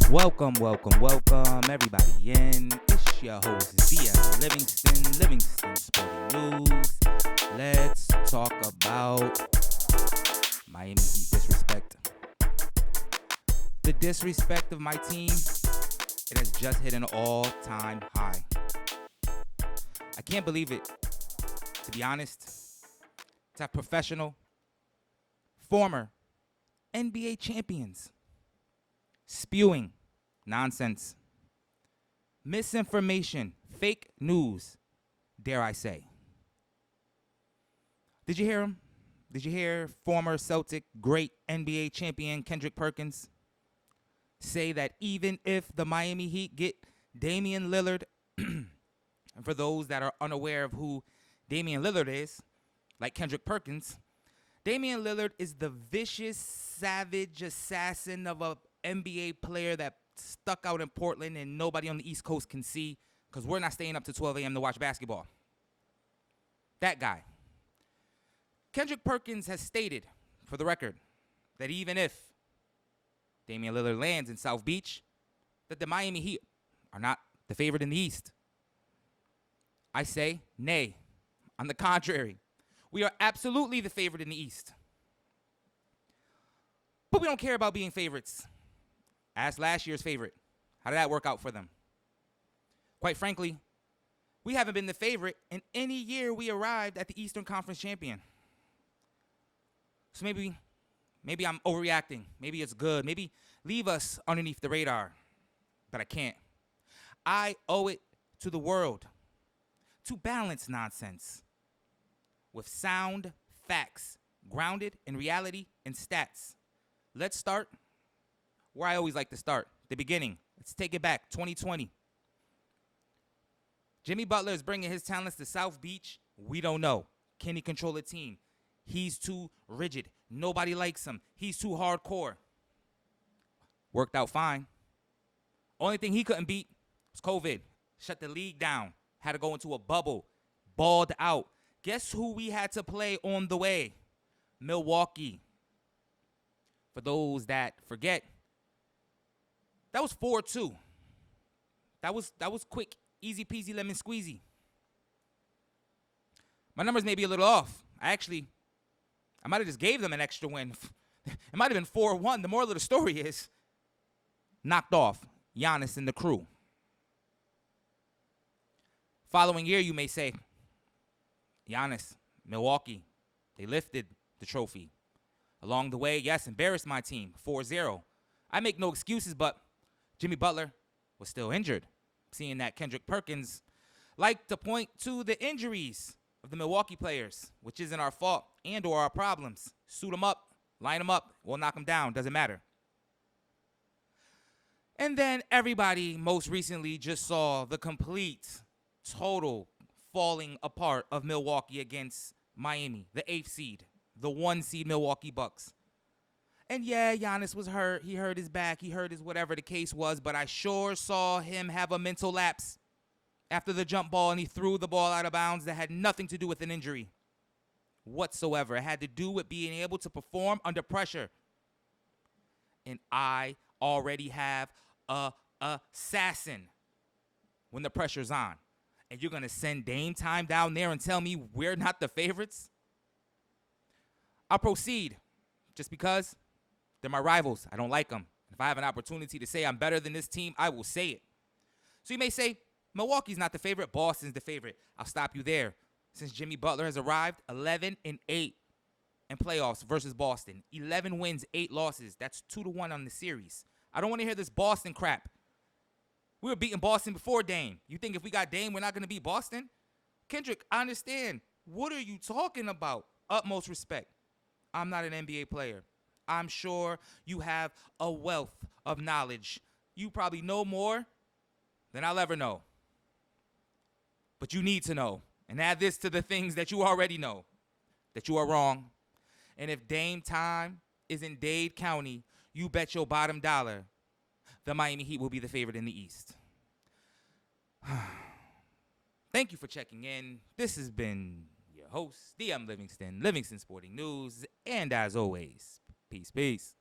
Welcome, everybody in. It's your host, DM Livingston Sporting News. Let's talk about Miami Heat disrespect. The disrespect of my team, it has just hit an all-time high. I can't believe it, to be honest. To have professional, former NBA champions spewing nonsense, misinformation, fake news, dare I say. Did you hear him? Did you hear former Celtic great NBA champion Kendrick Perkins say that even if the Miami Heat get Damian Lillard, and for those that are unaware of who Damian Lillard is, like Kendrick Perkins, Damian Lillard is the vicious, savage assassin of a NBA player that stuck out in Portland and nobody on the East Coast can see because we're not staying up to 12 a.m. to watch basketball. That guy. Kendrick Perkins has stated, for the record, that even if Damian Lillard lands in South Beach, that the Miami Heat are not the favorite in the East. I say, nay. On the contrary, we are absolutely the favorite in the East. But we don't care about being favorites. Ask last year's favorite. How did that work out for them? Quite frankly, we haven't been the favorite in any year we arrived at the Eastern Conference champion. So maybe I'm overreacting. Maybe it's good. Maybe leave us underneath the radar. But I can't. I owe it to the world to balance nonsense with sound facts, grounded in reality and stats. Let's start where I always like to start, the beginning. Let's take it back, 2020. Jimmy Butler is bringing his talents to South Beach. We don't know. Can he control a team? He's too rigid. Nobody likes him. He's too hardcore. Worked out fine. Only thing he couldn't beat was COVID. Shut the league down. Had to go into a bubble. Balled out. Guess who we had to play on the way? Milwaukee. For those that forget, that was 4-2. That was quick, easy peasy, lemon squeezy. My numbers may be a little off. I might have just gave them an extra win. It might have been 4-1. The moral of the story is, knocked off Giannis and the crew. Following year, you may say, Giannis, Milwaukee, they lifted the trophy. Along the way, yes, embarrassed my team, 4-0. I make no excuses, but Jimmy Butler was still injured. Seeing that Kendrick Perkins liked to point to the injuries of the Milwaukee players, which isn't our fault and or our problems. Suit them up, line them up, we'll knock them down, doesn't matter. And then everybody most recently just saw the complete, total falling apart of Milwaukee against Miami, the 8th seed, the 1 seed Milwaukee Bucks. And yeah, Giannis was hurt. He hurt his back. He hurt his whatever the case was. But I sure saw him have a mental lapse after the jump ball, and he threw the ball out of bounds that had nothing to do with an injury whatsoever. It had to do with being able to perform under pressure. And I already have a assassin when the pressure's on. And you're going to send Dame Time down there and tell me we're not the favorites? I'll proceed just because they're my rivals. I don't like them. If I have an opportunity to say I'm better than this team, I will say it. So you may say, Milwaukee's not the favorite, Boston's the favorite. I'll stop you there. Since Jimmy Butler has arrived, 11-8 in playoffs versus Boston. 11 wins, 8 losses. That's 2-1 on the series. I don't want to hear this Boston crap. We were beating Boston before Dame. You think if we got Dame, we're not going to beat Boston? Kendrick, I understand. What are you talking about? Utmost respect. I'm not an NBA player. I'm sure you have a wealth of knowledge. You probably know more than I'll ever know. But you need to know And add this to the things that you already know, that you are wrong. And if Dame time is in Dade County, you bet your bottom dollar the Miami Heat will be the favorite in the East. Thank you for checking in. This has been your host, DM Livingston, Livingston Sporting News. And as always, peace, peace.